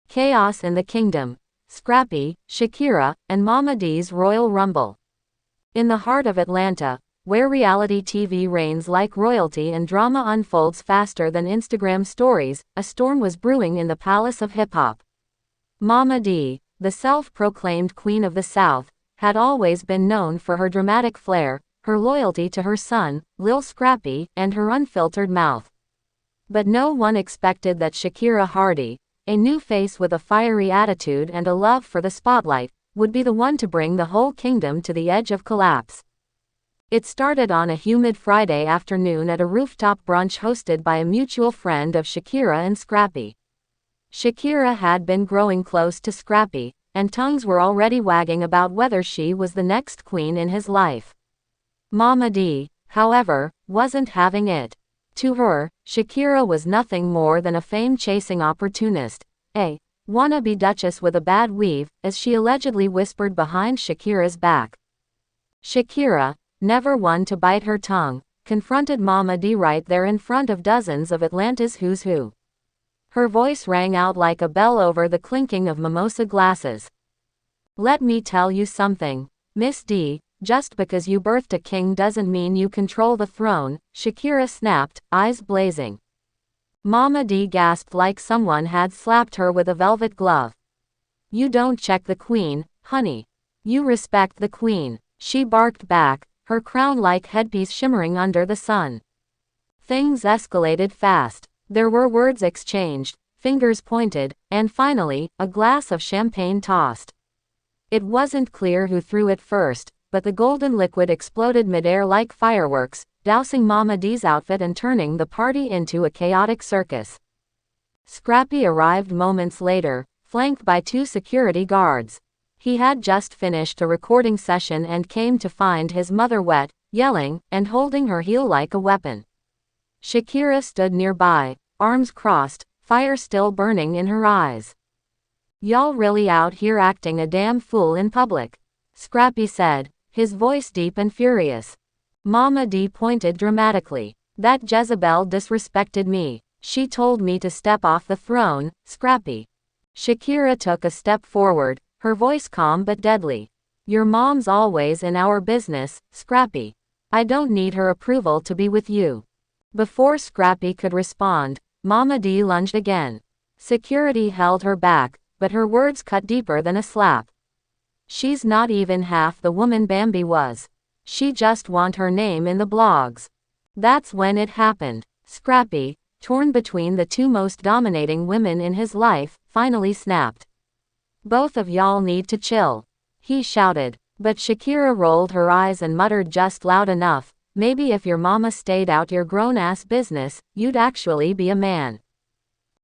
Chaos in the Kingdom. Scrappy, Shakira, and Momma Dee's Royal Rumble. In the heart of Atlanta, where reality TV reigns like royalty and drama unfolds faster than Instagram stories, a storm was brewing in the palace of hip-hop. Momma Dee, the self-proclaimed Queen of the South, had always been known for her dramatic flair, her loyalty to her son, Lil Scrappy, and her unfiltered mouth. But no one expected that Shakira Hardy, a new face with a fiery attitude and a love for the spotlight, would be the one to bring the whole kingdom to the edge of collapse. It started on a humid Friday afternoon at a rooftop brunch hosted by a mutual friend of Shakira and Scrappy. Shakira had been growing close to Scrappy, and tongues were already wagging about whether she was the next queen in his life. Momma Dee, however, wasn't having it. To her, Shakira was nothing more than a fame-chasing opportunist, a wannabe duchess with a bad weave, as she allegedly whispered behind Shakira's back. Shakira, never one to bite her tongue, confronted Momma Dee right there in front of dozens of Atlanta's who's who. Her voice rang out like a bell over the clinking of mimosa glasses. "Let me tell you something, Miss Dee. Just because you birthed a king doesn't mean you control the throne," Shakira snapped, eyes blazing. Momma Dee gasped like someone had slapped her with a velvet glove. "You don't check the queen, honey. You respect the queen," she barked back, her crown-like headpiece shimmering under the sun. Things escalated fast. There were words exchanged, fingers pointed, and finally, a glass of champagne tossed. It wasn't clear who threw it first, but the golden liquid exploded midair like fireworks, dousing Momma Dee's outfit and turning the party into a chaotic circus. Scrappy arrived moments later, flanked by 2 security guards. He had just finished a recording session and came to find his mother wet, yelling, and holding her heel like a weapon. Shakira stood nearby, arms crossed, fire still burning in her eyes. "Y'all really out here acting a damn fool in public," Scrappy said, his voice deep and furious. Momma Dee pointed dramatically. "That Jezebel disrespected me. She told me to step off the throne, Scrappy." Shakira took a step forward, her voice calm but deadly. "Your mom's always in our business, Scrappy. I don't need her approval to be with you." Before Scrappy could respond, Momma Dee lunged again. Security held her back, but her words cut deeper than a slap. "She's not even half the woman Bambi was. She just want her name in the blogs." That's when it happened. Scrappy, torn between the 2 most dominating women in his life, finally snapped. "Both of y'all need to chill," he shouted. But Shakira rolled her eyes and muttered just loud enough, "Maybe if your mama stayed out your grown-ass business, you'd actually be a man."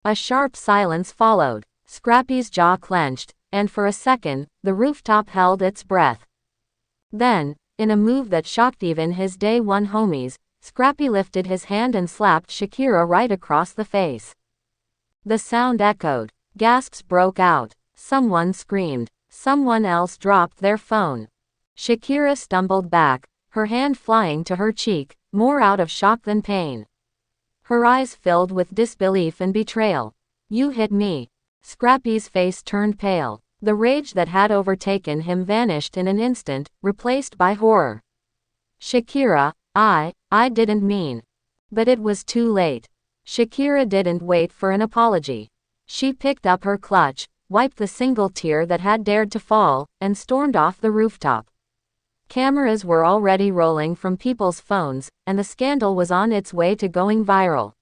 A sharp silence followed. Scrappy's jaw clenched, and for a second, the rooftop held its breath. Then, in a move that shocked even his day one homies, Scrappy lifted his hand and slapped Shakira right across the face. The sound echoed. Gasps broke out. Someone screamed. Someone else dropped their phone. Shakira stumbled back, her hand flying to her cheek, more out of shock than pain. Her eyes filled with disbelief and betrayal. "You hit me." Scrappy's face turned pale. The rage that had overtaken him vanished in an instant, replaced by horror. "Shakira, I didn't mean." But it was too late. Shakira didn't wait for an apology. She picked up her clutch, wiped the single tear that had dared to fall, and stormed off the rooftop. Cameras were already rolling from people's phones, and the scandal was on its way to going viral.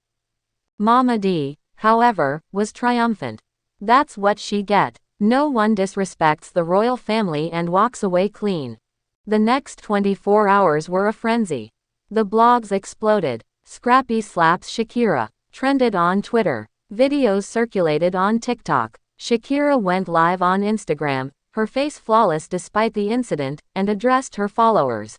Momma Dee, however, was triumphant. That's what she get. No one disrespects the royal family and walks away clean. The next 24 hours were a frenzy. The blogs exploded. Scrappy slaps Shakira trended on Twitter. Videos circulated on TikTok. Shakira went live on Instagram, her face flawless despite the incident, and addressed her followers.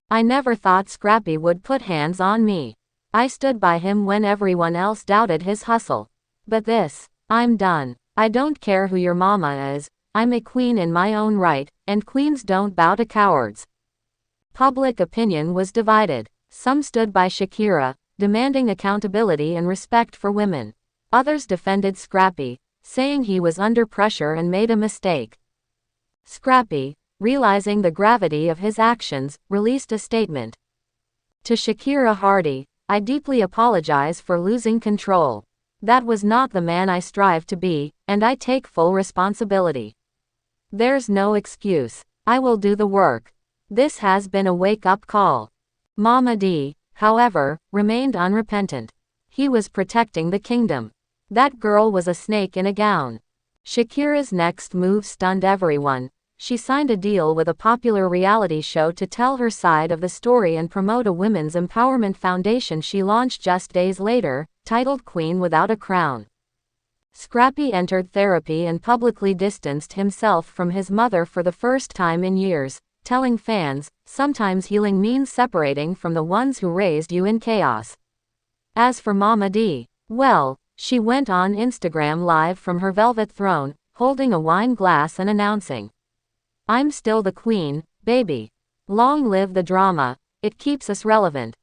"I never thought Scrappy would put hands on me. I stood by him when everyone else doubted his hustle. But this, I'm done. I don't care who your mama is, I'm a queen in my own right, and queens don't bow to cowards." Public opinion was divided. Some stood by Shakira, demanding accountability and respect for women. Others defended Scrappy, saying he was under pressure and made a mistake. Scrappy, realizing the gravity of his actions, released a statement. To Shakira Hardy, I deeply apologize for losing control. That was not the man I strive to be, and I take full responsibility. There's no excuse. I will do the work. This has been a wake-up call. Momma Dee, however, remained unrepentant. He was protecting the kingdom. That girl was a snake in a gown. Shakira's next move stunned everyone. She signed a deal with a popular reality show to tell her side of the story and promote a women's empowerment foundation she launched just days later, titled Queen Without a Crown. Scrappy entered therapy and publicly distanced himself from his mother for the first time in years, telling fans, sometimes healing means separating from the ones who raised you in chaos. As for Momma Dee, well, she went on Instagram Live from her velvet throne, holding a wine glass and announcing, "I'm still the queen, baby. Long live the drama, it keeps us relevant."